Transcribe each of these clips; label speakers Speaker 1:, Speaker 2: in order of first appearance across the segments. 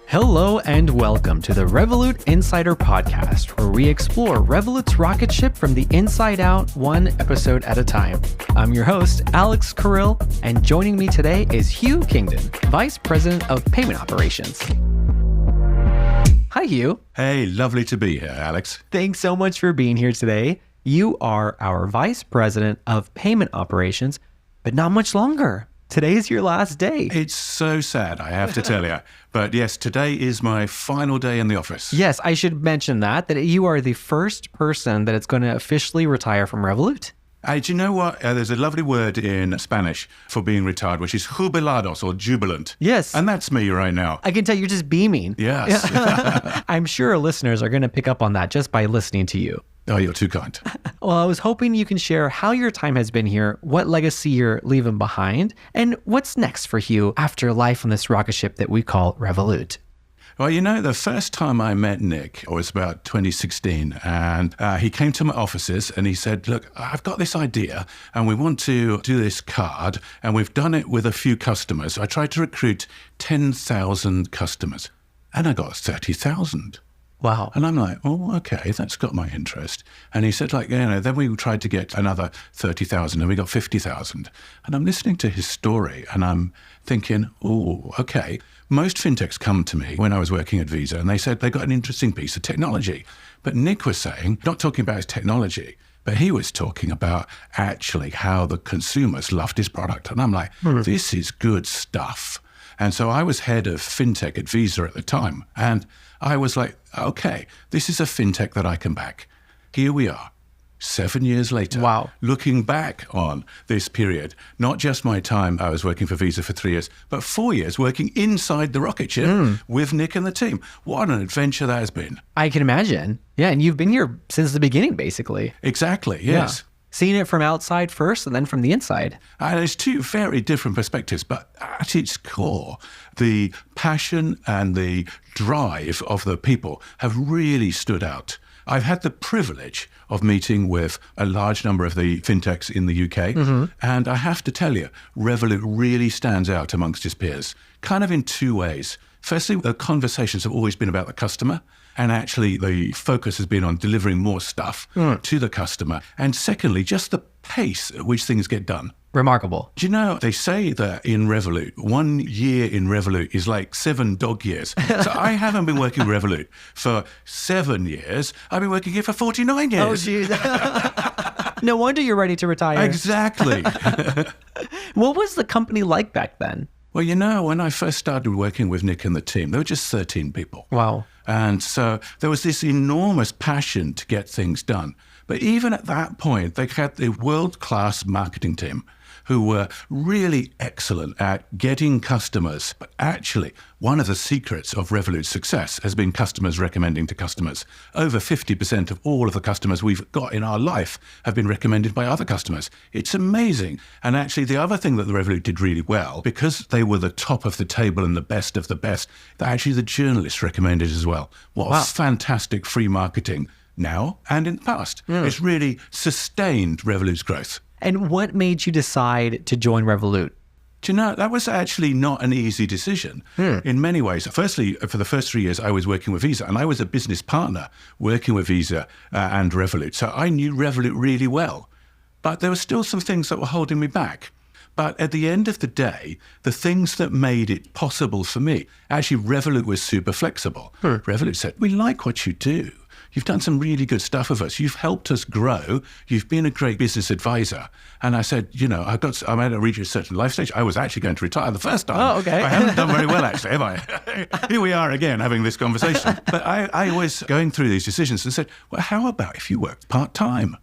Speaker 1: Hello and welcome to the Revolut Insider podcast, where we explore Revolut's rocket ship from the inside out, one episode at a time. I'm your host, Alex Carrill, and joining me today is Hugh Kingdon, Vice President of Payment Operations. Hi, Hugh.
Speaker 2: Hey, lovely to be here, Alex.
Speaker 1: Thanks so much for being here today. You are our Vice President of Payment Operations, but not much longer. Today's your last day.
Speaker 2: It's so sad, I have to tell you. But yes, today is my final day in the office.
Speaker 1: Yes, I should mention that you are the first person that is going to officially retire from Revolut.
Speaker 2: Do you know what? There's a lovely word in Spanish for being retired, which is jubilados or jubilant.
Speaker 1: Yes.
Speaker 2: And that's me right now.
Speaker 1: I can tell you're just beaming.
Speaker 2: Yes.
Speaker 1: I'm sure listeners are going to pick up on that just by listening to you.
Speaker 2: Oh, you're too kind.
Speaker 1: Well, I was hoping you can share how your time has been here, what legacy you're leaving behind, and what's next for Hugh after life on this rocket ship that we call Revolut.
Speaker 2: Well, you know, the first time I met Nick was about 2016, and he came to my offices and he said, look, I've got this idea and we want to do this card, and we've done it with a few customers. I tried to recruit 10,000 customers and I got 30,000.
Speaker 1: Wow.
Speaker 2: And I'm like, oh, okay, that's got my interest. And he said, then we tried to get another 30,000 and we got 50,000. And I'm listening to his story and I'm thinking, oh, okay. Most fintechs come to me when I was working at Visa and they said they got an interesting piece of technology. But Nick was saying, not talking about his technology, but he was talking about actually how the consumers loved his product. And I'm like, this is good stuff. And so I was head of fintech at Visa at the time. And I was like, okay, this is a fintech that I can back. Here we are, 7 years later.
Speaker 1: Wow.
Speaker 2: Looking back on this period, not just my time, I was working for Visa for 3 years, but 4 years working inside the rocket ship with Nick and the team. What an adventure that has been.
Speaker 1: I can imagine. Yeah, and you've been here since the beginning, basically.
Speaker 2: Exactly, yes.
Speaker 1: Yeah. Seeing it from outside first and then from the inside.
Speaker 2: There's two very different perspectives, but at its core, the passion and the drive of the people have really stood out. I've had the privilege of meeting with a large number of the fintechs in the UK, and I have to tell you, Revolut really stands out amongst its peers, kind of in two ways. Firstly, the conversations have always been about the customer, and actually the focus has been on delivering more stuff to the customer. And secondly, just the pace at which things get done.
Speaker 1: Remarkable.
Speaker 2: Do you know, they say that in Revolut, 1 year in Revolut is like 7 dog years. So I haven't been working Revolut for 7 years. I've been working here for 49 years.
Speaker 1: Oh, geez. No wonder you're ready to retire.
Speaker 2: Exactly.
Speaker 1: What was the company like back then?
Speaker 2: Well, you know, when I first started working with Nick and the team, there were just 13 people.
Speaker 1: Wow.
Speaker 2: And so there was this enormous passion to get things done. But even at that point, they had the world-class marketing team who were really excellent at getting customers. But actually, one of the secrets of Revolut's success has been customers recommending to customers. Over 50% of all of the customers we've got in our life have been recommended by other customers. It's amazing. And actually, the other thing that the Revolut did really well, because they were the top of the table and the best of the best, that actually the journalists recommended as well. What fantastic free marketing now and in the past. It's really sustained Revolut's growth.
Speaker 1: And what made you decide to join Revolut?
Speaker 2: Do you know, that was actually not an easy decision in many ways. Firstly, for the first 3 years, I was working with Visa, and I was a business partner working with Visa and Revolut. So I knew Revolut really well. But there were still some things that were holding me back. But at the end of the day, the things that made it possible for me, actually, Revolut was super flexible. Revolut said, we like what you do. You've done some really good stuff with us. You've helped us grow. You've been a great business advisor. And I said, you know, I'm at a certain life stage. I was actually going to retire the first time.
Speaker 1: Oh, okay.
Speaker 2: I haven't done very well, actually, have I? Here we are again having this conversation. But I was going through these decisions and said, well, how about if you worked part-time?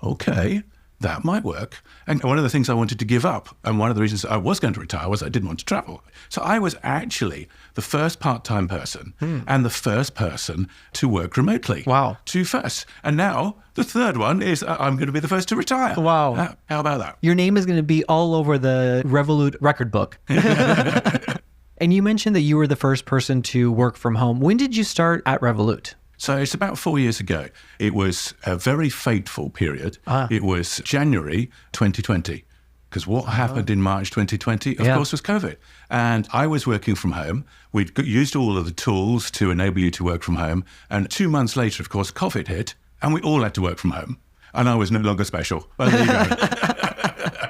Speaker 2: Okay, that might work. And one of the things I wanted to give up, and one of the reasons I was going to retire, was I didn't want to travel. So I was actually the first part-time person and the first person to work remotely.
Speaker 1: Wow.
Speaker 2: Two first. And now the third one is I'm going to be the first to retire.
Speaker 1: Wow.
Speaker 2: How about that?
Speaker 1: Your name is going to be all over the Revolut record book. And you mentioned that you were the first person to work from home. When did you start at Revolut?
Speaker 2: So it's about 4 years ago. It was a very fateful period. It was January 2020. because what happened in March 2020, of course, was COVID. And I was working from home. We'd used all of the tools to enable you to work from home. And 2 months later, of course, COVID hit, and we all had to work from home. And I was no longer special. Well, there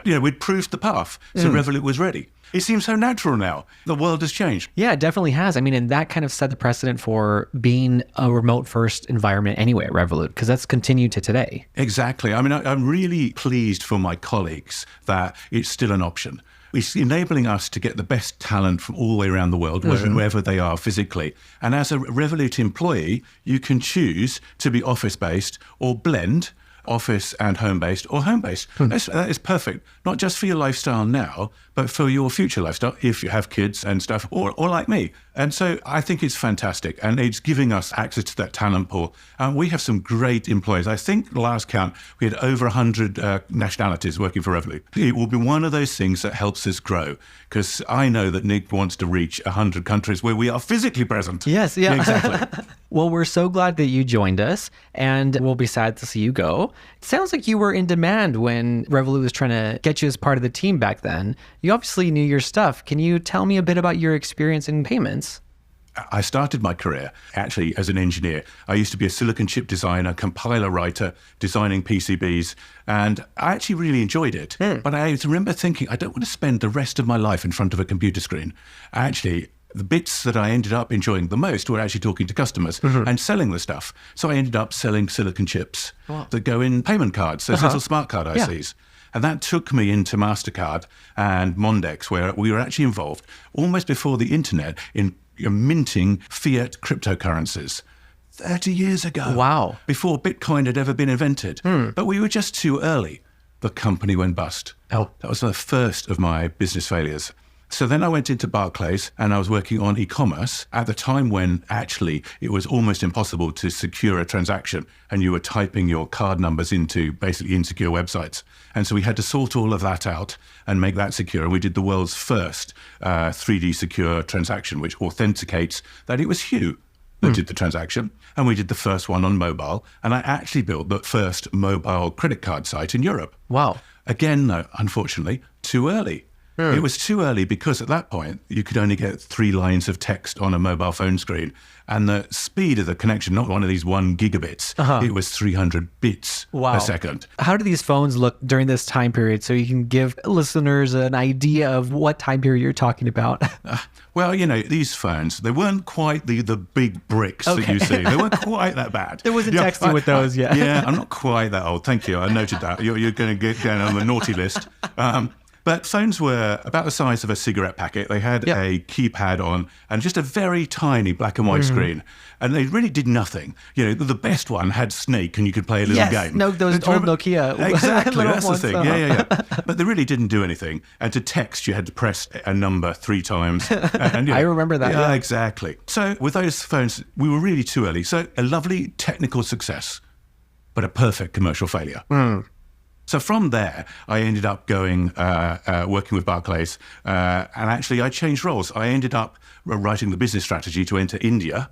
Speaker 2: you go. We'd proved the path, so Revolut was ready. It seems so natural now. The world has changed.
Speaker 1: Yeah, it definitely has. I mean, and that kind of set the precedent for being a remote-first environment anyway at Revolut, because that's continued to today.
Speaker 2: Exactly. I mean, I'm really pleased for my colleagues that it's still an option. It's enabling us to get the best talent from all the way around the world, wherever they are physically. And as a Revolut employee, you can choose to be office-based or blend office and home-based or home-based. That is perfect, not just for your lifestyle now, but for your future lifestyle, if you have kids and stuff, or like me. And so I think it's fantastic, and it's giving us access to that talent pool. We have some great employees. I think the last count, we had over 100 nationalities working for Revolut. It will be one of those things that helps us grow, because I know that Nick wants to reach 100 countries where we are physically present.
Speaker 1: Yes, yeah.
Speaker 2: Exactly.
Speaker 1: Well, we're so glad that you joined us, and we'll be sad to see you go. It sounds like you were in demand when Revolut was trying to get you as part of the team back then. You obviously knew your stuff. Can you tell me a bit about your experience in payments?
Speaker 2: I started my career actually as an engineer. I used to be a silicon chip designer, compiler writer, designing PCBs, and I actually really enjoyed it. But I remember thinking, I don't want to spend the rest of my life in front of a computer screen. Actually, the bits that I ended up enjoying the most were actually talking to customers and selling the stuff. So I ended up selling silicon chips that go in payment cards, those little smart card ICs. And that took me into MasterCard and Mondex, where we were actually involved almost before the internet in minting fiat cryptocurrencies 30 years ago.
Speaker 1: Wow.
Speaker 2: Before Bitcoin had ever been invented. But we were just too early. The company went bust.
Speaker 1: Oh.
Speaker 2: That was the first of my business failures. So then I went into Barclays and I was working on e-commerce at the time when actually it was almost impossible to secure a transaction, and you were typing your card numbers into basically insecure websites. And so we had to sort all of that out and make that secure. And we did the world's first 3D secure transaction, which authenticates that it was Hugh that did the transaction. And we did the first one on mobile. And I actually built the first mobile credit card site in Europe.
Speaker 1: Wow.
Speaker 2: Again, though, unfortunately, too early. It was too early because at that point, you could only get 3 lines of text on a mobile phone screen. And the speed of the connection, not one of these 1 gigabits, it was 300 bits a second.
Speaker 1: How do these phones look during this time period, so you can give listeners an idea of what time period you're talking about?
Speaker 2: Well, these phones, they weren't quite the big bricks that you see. They weren't quite that bad.
Speaker 1: There wasn't texting with those yet.
Speaker 2: Yeah, I'm not quite that old. Thank you. I noted that. You're going to get down on the naughty list. But phones were about the size of a cigarette packet. They had a keypad on and just a very tiny black and white screen. And they really did nothing. The best one had Snake and you could play a little game.
Speaker 1: No, those old Nokia.
Speaker 2: Exactly, that's
Speaker 1: ones,
Speaker 2: the thing. Yeah. But they really didn't do anything. And to text, you had to press a number 3 times. And,
Speaker 1: I remember that.
Speaker 2: Yeah, exactly. So with those phones, we were really too early. So a lovely technical success, but a perfect commercial failure. So from there, I ended up going, working with Barclays, and actually I changed roles. I ended up writing the business strategy to enter India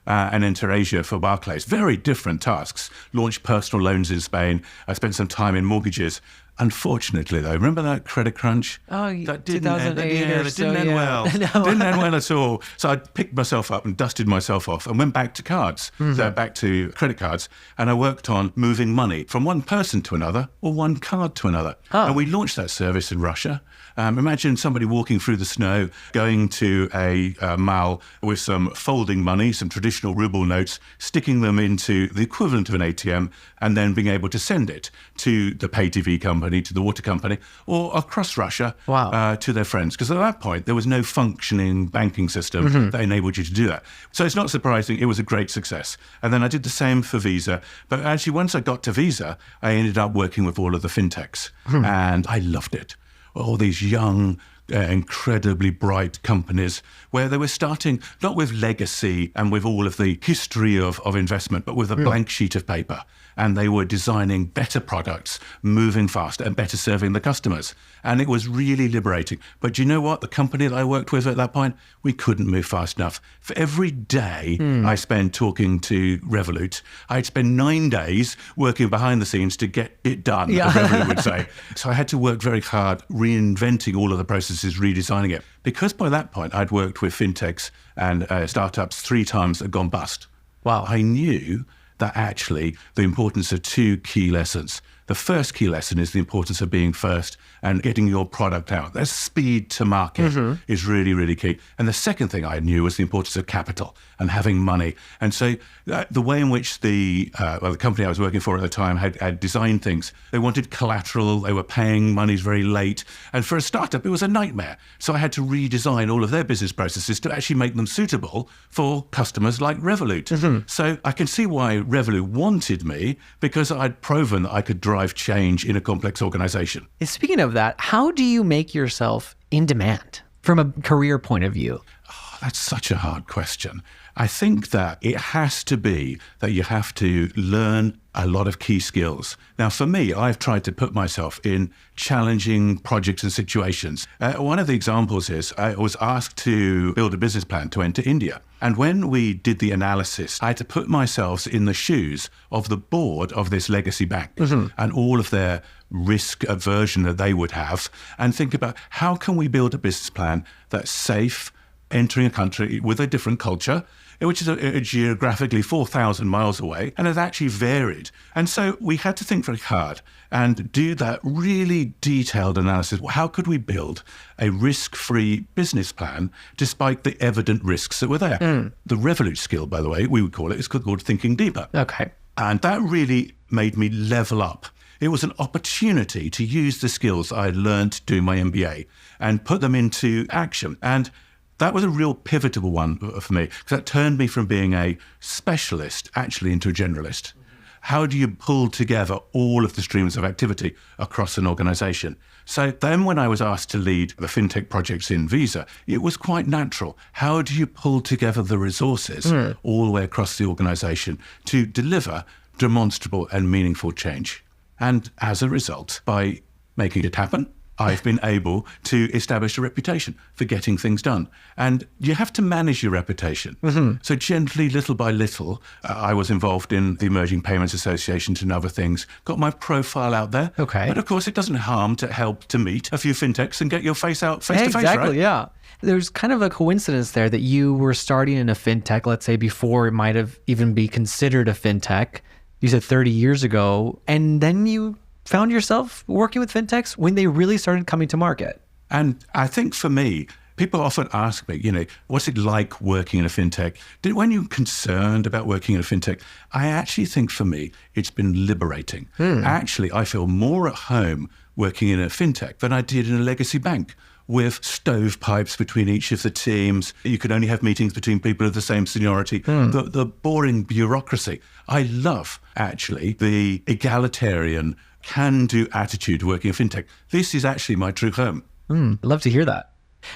Speaker 2: and enter Asia for Barclays. Very different tasks. Launched personal loans in Spain. I spent some time in mortgages. Unfortunately, though, remember that credit crunch?
Speaker 1: Oh,
Speaker 2: that
Speaker 1: 2008 or so,
Speaker 2: didn't end well. Didn't end well at all. So I picked myself up and dusted myself off and went back to cards, so back to credit cards. And I worked on moving money from one person to another or one card to another. And we launched that service in Russia. Imagine somebody walking through the snow, going to a mall with some folding money, some traditional ruble notes, sticking them into the equivalent of an ATM, and then being able to send it to the pay TV company, to the water company, or across Russia to their friends. Because at that point, there was no functioning banking system that enabled you to do that. So it's not surprising. It was a great success. And then I did the same for Visa. But actually, once I got to Visa, I ended up working with all of the fintechs. And I loved it. All these young, incredibly bright companies where they were starting not with legacy and with all of the history of investment, but with a blank sheet of paper. And they were designing better products, moving faster and better serving the customers. And it was really liberating. But do you know what? The company that I worked with at that point, we couldn't move fast enough. For every day I spent talking to Revolut, I'd spend 9 days working behind the scenes to get it done, as Revolut would say. So I had to work very hard reinventing all of the processes, redesigning it. Because by that point, I'd worked with fintechs and startups 3 times that had gone bust.
Speaker 1: Wow.
Speaker 2: I knew that actually the importance of 2 key lessons. The first key lesson is the importance of being first and getting your product out. That speed to market is really, really key. And the second thing I knew was the importance of capital and having money. And so the way in which the company I was working for at the time had designed things, they wanted collateral, they were paying monies very late. And for a startup, it was a nightmare. So I had to redesign all of their business processes to actually make them suitable for customers like Revolut. So I can see why Revolut wanted me, because I'd proven that I could drive change in a complex organization.
Speaker 1: Speaking of that, how do you make yourself in demand from a career point of view?
Speaker 2: Oh, that's such a hard question. I think that it has to be that you have to learn a lot of key skills. Now, for me, I've tried to put myself in challenging projects and situations. One of the examples is I was asked to build a business plan to enter India. And when we did the analysis, I had to put myself in the shoes of the board of this legacy bank and all of their risk aversion that they would have, and think about how can we build a business plan that's safe, entering a country with a different culture, which is geographically 4,000 miles away, and has actually varied. And so we had to think very hard and do that really detailed analysis. How could we build a risk-free business plan despite the evident risks that were there? The Revolut skill, by the way, we would call it, is called thinking deeper.
Speaker 1: Okay.
Speaker 2: And that really made me level up. It was an opportunity to use the skills I had learned doing my MBA and put them into action. And that was a real pivotal one for me, because that turned me from being a specialist actually into a generalist. How do you pull together all of the streams of activity across an organization? So then when I was asked to lead the fintech projects in Visa, it was quite natural. How do you pull together the resources all the way across the organization to deliver demonstrable and meaningful change? And as a result, by making it happen, I've been able to establish a reputation for getting things done. And you have to manage your reputation. So gently, little by little, I was involved in the Emerging Payments Association and other things, got my profile out there.
Speaker 1: Okay.
Speaker 2: But of course, it doesn't harm to help to meet a few fintechs and get your face out face to face,
Speaker 1: Exactly,
Speaker 2: right?
Speaker 1: yeah. There's kind of a coincidence there that you were starting in a fintech, let's say before it might have even be considered a fintech. You said 30 years ago, and then you found yourself working with fintechs when they really started coming to market.
Speaker 2: And I think for me, people often ask me, what's it like working in a fintech? When you're concerned about working in a fintech, I actually think for me, it's been liberating. Actually, I feel more at home working in a fintech than I did in a legacy bank, with stovepipes between each of the teams. You could only have meetings between people of the same seniority. The boring bureaucracy. I love, actually, the egalitarian, can-do attitude working in fintech. This is actually my true home.
Speaker 1: I'd love to hear that.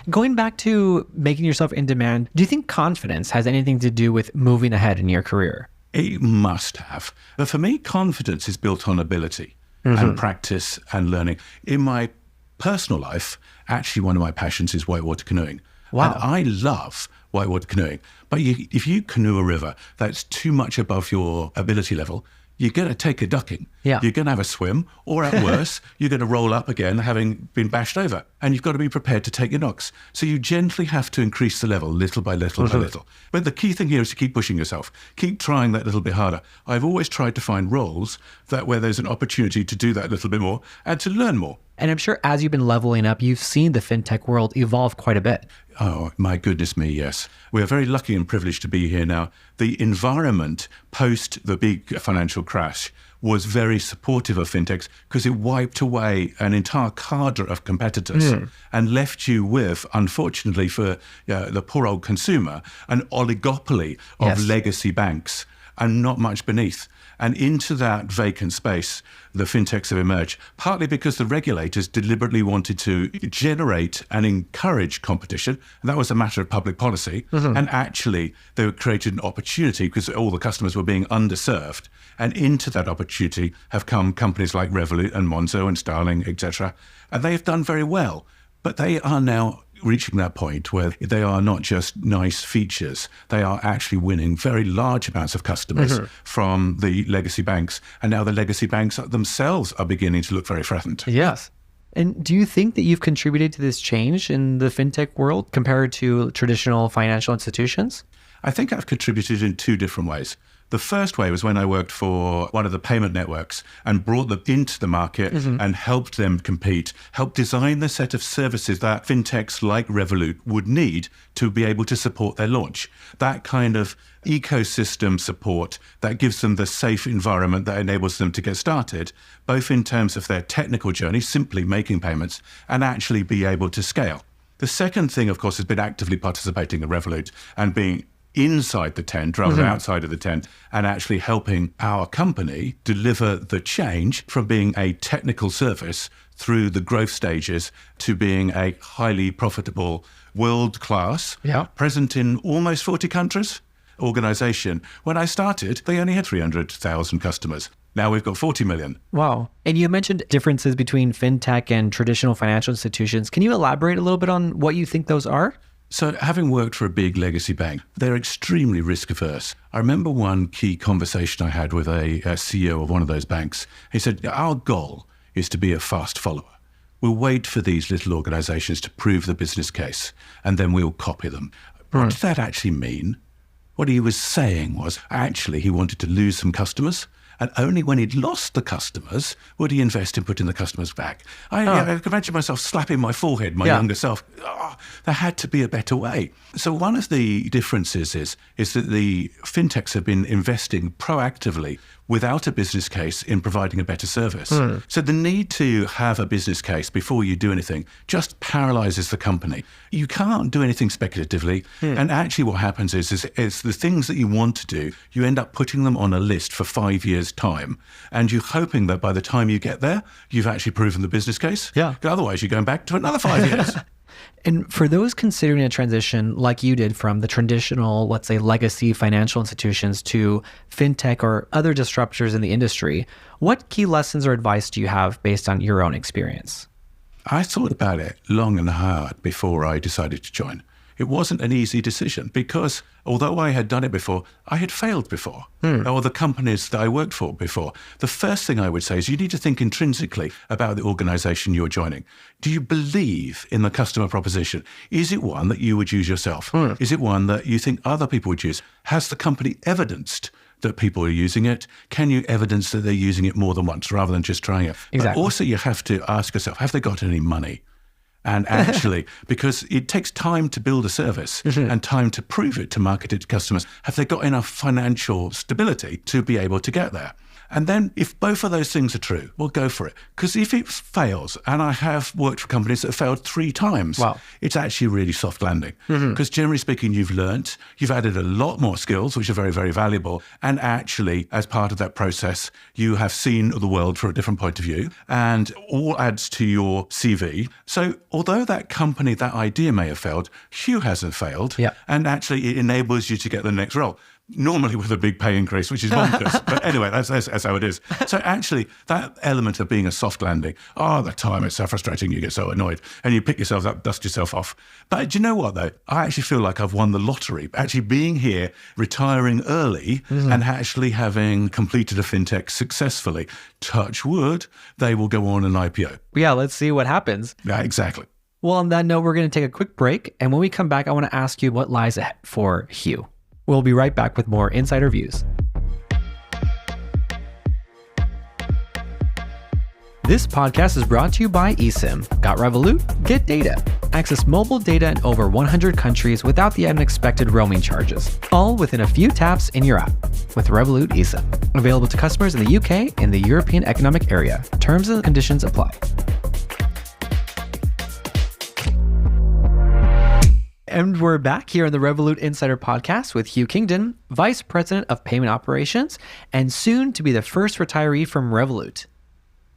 Speaker 1: Going back to making yourself in demand, do you think confidence has anything to do with moving ahead in your career?
Speaker 2: It must have. But for me, confidence is built on ability and practice and learning. In my personal life, actually one of my passions is whitewater canoeing.
Speaker 1: Wow.
Speaker 2: And I love whitewater canoeing. But if you canoe a river that's too much above your ability level, you're going to take a ducking.
Speaker 1: Yeah.
Speaker 2: You're going to have a swim, or at worst, you're going to roll up again having been bashed over. And you've got to be prepared to take your knocks. So you gently have to increase the level little by little by little. But the key thing here is to keep pushing yourself. Keep trying that little bit harder. I've always tried to find roles where there's an opportunity to do that a little bit more and to learn more.
Speaker 1: And I'm sure as you've been leveling up, you've seen the fintech world evolve quite a bit.
Speaker 2: Oh, my goodness me, yes. We're very lucky and privileged to be here now. The environment post the big financial crash was very supportive of fintechs because it wiped away an entire cadre of competitors and left you with, unfortunately for the poor old consumer, an oligopoly of legacy banks. and not much beneath. And into that vacant space, the fintechs have emerged, partly because the regulators deliberately wanted to generate and encourage competition. And that was a matter of public policy. And actually, they created an opportunity because all the customers were being underserved. And into that opportunity have come companies like Revolut and Monzo and Starling, etc. And they have done very well. But they are now reaching that point where they are not just nice features, they are actually winning very large amounts of customers from the legacy banks. And now the legacy banks themselves are beginning to look very threatened.
Speaker 1: Yes. And do you think that you've contributed to this change in the fintech world compared to traditional financial institutions?
Speaker 2: I think I've contributed in two different ways. The first way was when I worked for one of the payment networks and brought them into the market and helped them compete, helped design the set of services that fintechs like Revolut would need to be able to support their launch. That kind of ecosystem support that gives them the safe environment that enables them to get started, both in terms of their technical journey, simply making payments, and actually be able to scale. The second thing, of course, has been actively participating in Revolut and being inside the tent rather than outside of the tent, and actually helping our company deliver the change from being a technical service through the growth stages to being a highly profitable, world-class, present in almost 40 countries organization. When I started, they only had 300,000 customers. Now we've got 40 million.
Speaker 1: Wow. And you mentioned differences between fintech and traditional financial institutions. Can you elaborate a little bit on what you think those are?
Speaker 2: So having worked for a big legacy bank, they're extremely risk averse. I remember one key conversation I had with a CEO of one of those banks. He said, our goal is to be a fast follower. We'll wait for these little organizations to prove the business case, and then we'll copy them. What did that actually mean? What he was saying was actually he wanted to lose some customers, and only when he'd lost the customers would he invest in putting the customers back. I can imagine myself slapping my forehead, my younger self. Oh, there had to be a better way. So one of the differences is that the fintechs have been investing proactively without a business case in providing a better service. So the need to have a business case before you do anything just paralyzes the company. You can't do anything speculatively. And actually what happens is the things that you want to do, you end up putting them on a list for 5 years' time. And you're hoping that by the time you get there, you've actually proven the business case. Otherwise, you're going back to another 5 years.
Speaker 1: And for those considering a transition like you did from the traditional, let's say, legacy financial institutions to fintech or other disruptors in the industry, what key lessons or advice do you have based on your own experience?
Speaker 2: I thought about it long and hard before I decided to join. It wasn't an easy decision because although I had done it before, I had failed before, or the companies that I worked for before. The first thing I would say is you need to think intrinsically about the organization you're joining. Do you believe in the customer proposition? Is it one that you would use yourself? Is it one that you think other people would use? Has the company evidenced that people are using it? Can you evidence that they're using it more than once rather than just trying it? But also you have to ask yourself, have they got any money? And actually, because it takes time to build a service and time to prove it, to market it to customers, have they got enough financial stability to be able to get there? And then if both of those things are true, well, go for it. Because if it fails, and I have worked for companies that have failed 3 times, it's actually a really soft landing. Because generally speaking, you've learnt, you've added a lot more skills, which are very, very valuable. And actually, as part of that process, you have seen the world from a different point of view, and all adds to your CV. So although that company, that idea may have failed, Hugh hasn't failed. And actually, it enables you to get the next role. Normally with a big pay increase, which is bonkers. But anyway, that's how it is. So actually, that element of being a soft landing, the time it's so frustrating, you get so annoyed, and you pick yourself up, dust yourself off. But do you know what, though? I actually feel like I've won the lottery. Actually being here, retiring early, and actually having completed a fintech successfully. Touch wood, they will go on an IPO.
Speaker 1: Yeah, let's see what happens.
Speaker 2: Yeah, exactly.
Speaker 1: Well, on that note, we're going to take a quick break. And when we come back, I want to ask you what lies ahead for Hugh. We'll be right back with more Insider Views. This podcast is brought to you by eSIM. Got Revolut? Get data. Access mobile data in over 100 countries without the unexpected roaming charges. All within a few taps in your app with Revolut eSIM. Available to customers in the UK and the European Economic Area. Terms and conditions apply. And we're back here on the Revolut Insider podcast with Hugh Kingdon, Vice President of Payment Operations, and soon to be the first retiree from Revolut.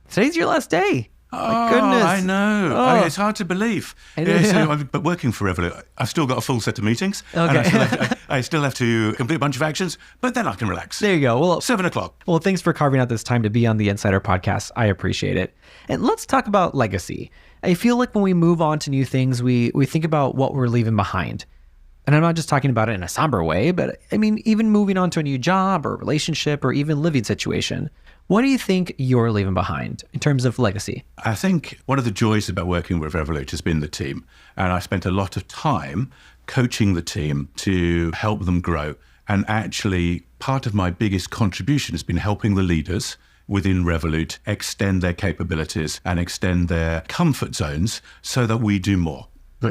Speaker 1: Today's your last day. My goodness.
Speaker 2: I know.
Speaker 1: Oh.
Speaker 2: I mean, it's hard to believe. But working for Revolut, I've still got a full set of meetings.
Speaker 1: Okay.
Speaker 2: And I still have to complete a bunch of actions, but then I can relax.
Speaker 1: There you go. Well,
Speaker 2: 7:00.
Speaker 1: Well, thanks for carving out this time to be on the Insider podcast. I appreciate it. And let's talk about legacy. I feel like when we move on to new things, we think about what we're leaving behind. And I'm not just talking about it in a somber way, but I mean, even moving on to a new job or relationship or even living situation. What do you think you're leaving behind in terms of legacy?
Speaker 2: I think one of the joys about working with Revolut has been the team. And I spent a lot of time coaching the team to help them grow. And actually, part of my biggest contribution has been helping the leaders within Revolut extend their capabilities and extend their comfort zones so that we do more.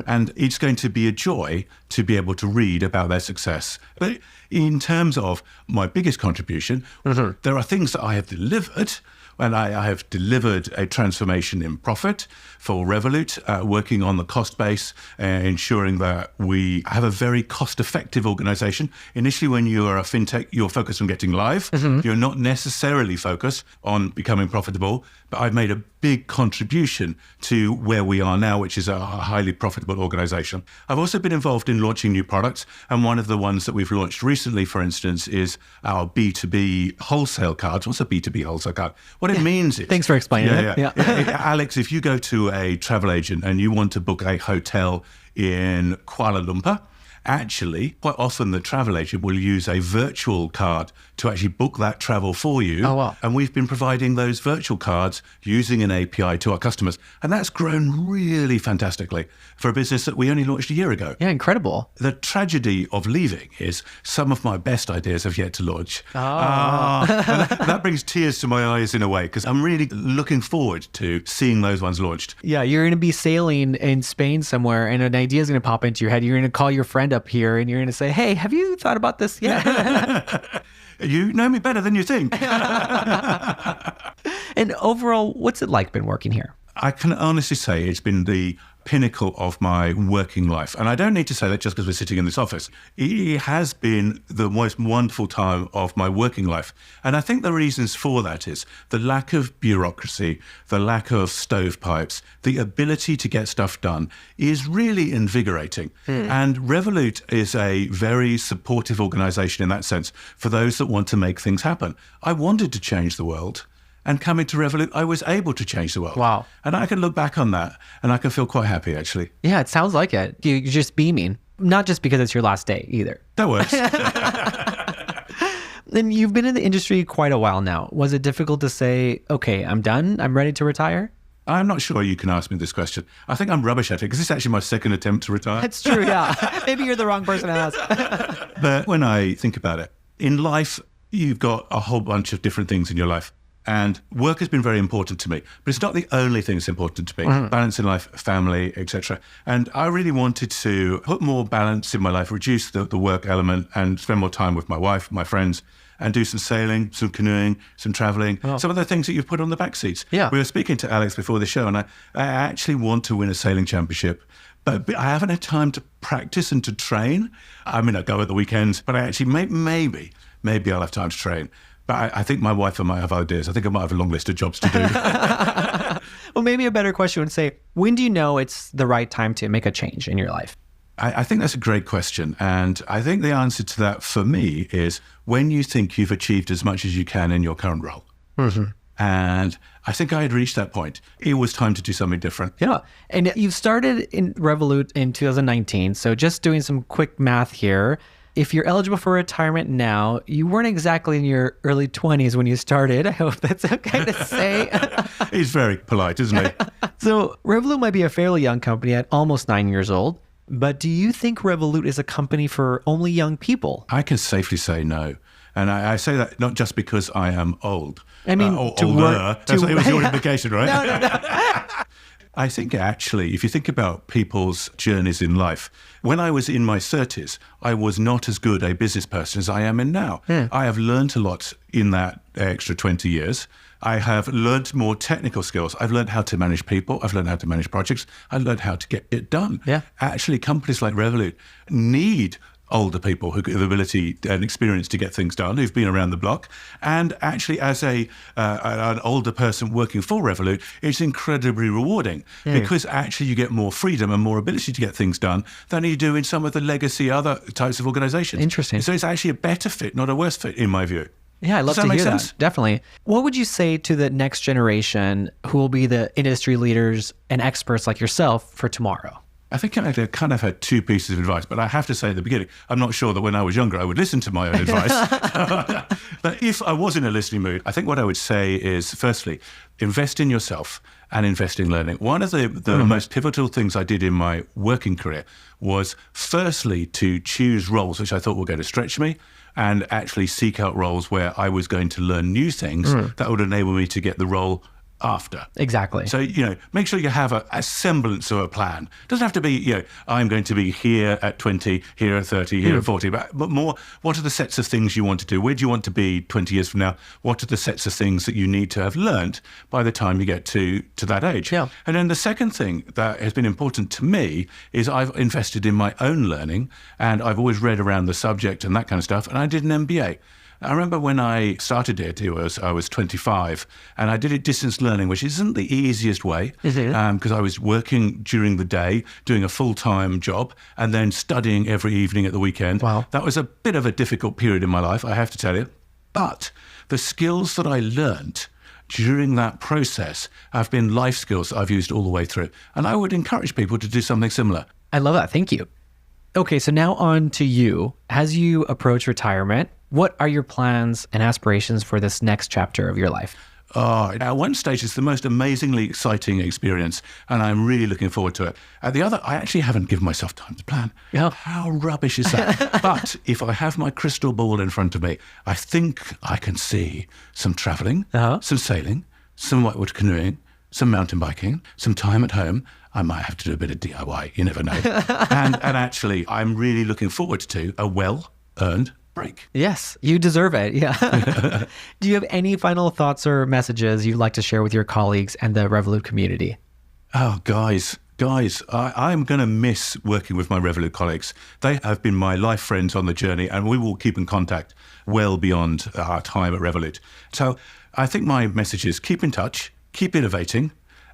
Speaker 2: And it's going to be a joy to be able to read about their success. But in terms of my biggest contribution, there are things that I have delivered. And I have delivered a transformation in profit for Revolut, working on the cost base, ensuring that we have a very cost-effective organization. Initially, when you are a fintech, you're focused on getting live. You're not necessarily focused on becoming profitable. But I've made a big contribution to where we are now, which is a highly profitable organization. I've also been involved in launching new products. And one of the ones that we've launched recently, for instance, is our B2B wholesale cards. What's a B2B wholesale card? What it means is...
Speaker 1: Thanks for explaining it.
Speaker 2: Yeah. Alex, if you go to a travel agent and you want to book a hotel in Kuala Lumpur, actually, quite often the travel agent will use a virtual card to actually book that travel for you.
Speaker 1: Oh, wow.
Speaker 2: And we've been providing those virtual cards using an API to our customers. And that's grown really fantastically for a business that we only launched a year ago.
Speaker 1: Yeah, incredible.
Speaker 2: The tragedy of leaving is some of my best ideas have yet to launch.
Speaker 1: Oh.
Speaker 2: And that brings tears to my eyes in a way, because I'm really looking forward to seeing those ones launched.
Speaker 1: Yeah, you're going to be sailing in Spain somewhere and an idea is going to pop into your head. You're going to call your friend up here and you're going to say, hey, have you thought about this yet?
Speaker 2: You know me better than you think.
Speaker 1: And overall, what's it like been working here?
Speaker 2: I can honestly say it's been the pinnacle of my working life. And I don't need to say that just because we're sitting in this office. It has been the most wonderful time of my working life. And I think the reasons for that is the lack of bureaucracy, the lack of stovepipes, the ability to get stuff done is really invigorating. And Revolut is a very supportive organization in that sense for those that want to make things happen. I wanted to change the world. And coming to Revolut, I was able to change the world.
Speaker 1: Wow.
Speaker 2: And I can look back on that and I can feel quite happy, actually.
Speaker 1: Yeah, it sounds like it. You're just beaming. Not just because it's your last day either.
Speaker 2: That works.
Speaker 1: And you've been in the industry quite a while now. Was it difficult to say, okay, I'm done, I'm ready to retire?
Speaker 2: I'm not sure you can ask me this question. I think I'm rubbish at it because it's actually my second attempt to retire.
Speaker 1: That's true, yeah. Maybe you're the wrong person to ask.
Speaker 2: But when I think about it, in life, you've got a whole bunch of different things in your life. And work has been very important to me, but it's not the only thing that's important to me. Balance in life, family, etc. And I really wanted to put more balance in my life, reduce the work element and spend more time with my wife, my friends, and do some sailing, some canoeing, some traveling, some of the things that you've put on the back seats.
Speaker 1: Yeah.
Speaker 2: We were speaking to Alex before the show, and I actually want to win a sailing championship. But I haven't had time to practice and to train. I mean, I go at the weekends, but I actually maybe I'll have time to train. But I think my wife and I might have ideas. I think I might have a long list of jobs to do.
Speaker 1: Well, maybe a better question would say, when do you know it's the right time to make a change in your life?
Speaker 2: I think that's a great question. And I think the answer to that for me is when you think you've achieved as much as you can in your current role. And I think I had reached that point. It was time to do something different.
Speaker 1: Yeah. And you've started in Revolut in 2019. So just doing some quick math here. If you're eligible for retirement now, you weren't exactly in your early 20s when you started. I hope that's okay to say.
Speaker 2: He's very polite, isn't he?
Speaker 1: So Revolut might be a fairly young company at almost 9 years old. But do you think Revolut is a company for only young people?
Speaker 2: I can safely say no. And I say that not just because I am old.
Speaker 1: I mean,
Speaker 2: to older. It was your implication, right?
Speaker 1: No.
Speaker 2: I think actually, if you think about people's journeys in life, when I was in my 30s, I was not as good a business person as I am in now. I have learned a lot in that extra 20 years. I have learned more technical skills. I've learned how to manage people. I've learned how to manage projects. I've learned how to get it done.
Speaker 1: Yeah.
Speaker 2: Actually, companies like Revolut need older people who have the ability and experience to get things done, who've been around the block. And actually, as an older person working for Revolut, it's incredibly rewarding because actually you get more freedom and more ability to get things done than you do in some of the legacy other types of organizations.
Speaker 1: Interesting.
Speaker 2: So it's actually a better fit, not a worse fit, in my view.
Speaker 1: Yeah, I love to hear that. Definitely. What would you say to the next generation who will be the industry leaders and experts like yourself for tomorrow?
Speaker 2: I think I kind of had two pieces of advice, but I have to say at the beginning, I'm not sure that when I was younger, I would listen to my own advice. But if I was in a listening mood, I think what I would say is, firstly, invest in yourself and invest in learning. One of the most pivotal things I did in my working career was, firstly, to choose roles which I thought were going to stretch me and actually seek out roles where I was going to learn new things that would enable me to get the role after.
Speaker 1: Exactly.
Speaker 2: So, make sure you have a semblance of a plan. It doesn't have to be, I'm going to be here at 20, here at 30, here at 40, but more, what are the sets of things you want to do? Where do you want to be 20 years from now? What are the sets of things that you need to have learned by the time you get to that age?
Speaker 1: Yeah.
Speaker 2: And then the second thing that has been important to me is I've invested in my own learning, and I've always read around the subject and that kind of stuff, and I did an MBA. I remember when I started it, I was 25, and I did it distance learning, which isn't the easiest way, because I was working during the day, doing a full-time job, and then studying every evening at the weekend.
Speaker 1: Wow.
Speaker 2: That was a bit of a difficult period in my life, I have to tell you. But the skills that I learned during that process have been life skills that I've used all the way through. And I would encourage people to do something similar.
Speaker 1: I love that. Thank you. Okay, so now on to you. As you approach retirement, what are your plans and aspirations for this next chapter of your life?
Speaker 2: At one stage, it's the most amazingly exciting experience, and I'm really looking forward to it. At the other, I actually haven't given myself time to plan.
Speaker 1: Yeah.
Speaker 2: How rubbish is that? But if I have my crystal ball in front of me, I think I can see some traveling, some sailing, some whitewater canoeing, some mountain biking, some time at home. I might have to do a bit of DIY, you never know. and actually, I'm really looking forward to a well-earned break.
Speaker 1: Yes, you deserve it. Yeah. Do you have any final thoughts or messages you'd like to share with your colleagues and the Revolut community?
Speaker 2: Oh, guys, I'm going to miss working with my Revolut colleagues. They have been my life friends on the journey, and we will keep in contact well beyond our time at Revolut. So I think my message is keep in touch, keep innovating,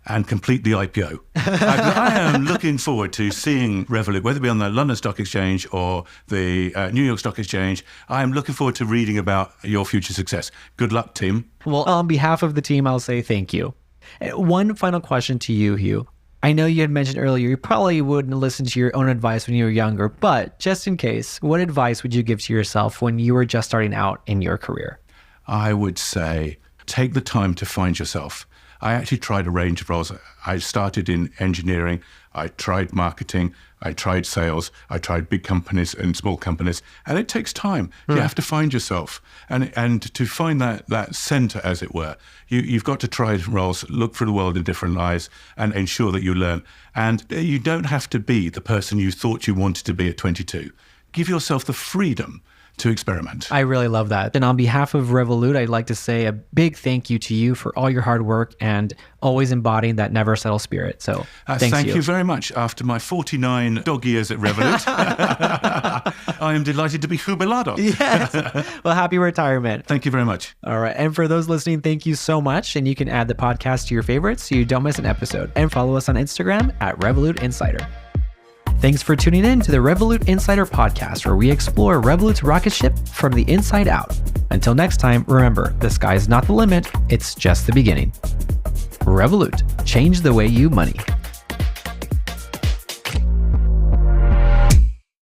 Speaker 2: and complete the IPO. I am looking forward to seeing Revolut, whether it be on the London Stock Exchange or the New York Stock Exchange. I am looking forward to reading about your future success. Good luck, team.
Speaker 1: Well, on behalf of the team, I'll say thank you. One final question to you, Hugh. I know you had mentioned earlier you probably wouldn't listen to your own advice when you were younger, but just in case, what advice would you give to yourself when you were just starting out in your career?
Speaker 2: I would say take the time to find yourself. I actually tried a range of roles. I started in engineering, I tried marketing, I tried sales, I tried big companies and small companies, and it takes time. You have to find yourself. And to find that center, as it were, you've got to try roles, look for the world in different eyes, and ensure that you learn. And you don't have to be the person you thought you wanted to be at 22. Give yourself the freedom to experiment.
Speaker 1: I really love that. And on behalf of Revolut, I'd like to say a big thank you to you for all your hard work and always embodying that never settle spirit. So
Speaker 2: thank you very much. After my 49 dog years at Revolut, I am delighted to be jubilado.
Speaker 1: Yes. Well, happy retirement.
Speaker 2: Thank you very much.
Speaker 1: All right. And for those listening, thank you so much. And you can add the podcast to your favorites so you don't miss an episode. And follow us on Instagram at Revolut Insider. Thanks for tuning in to the Revolut Insider podcast, where we explore Revolut's rocket ship from the inside out. Until next time, remember, the sky's not the limit, it's just the beginning. Revolut, change the way you money.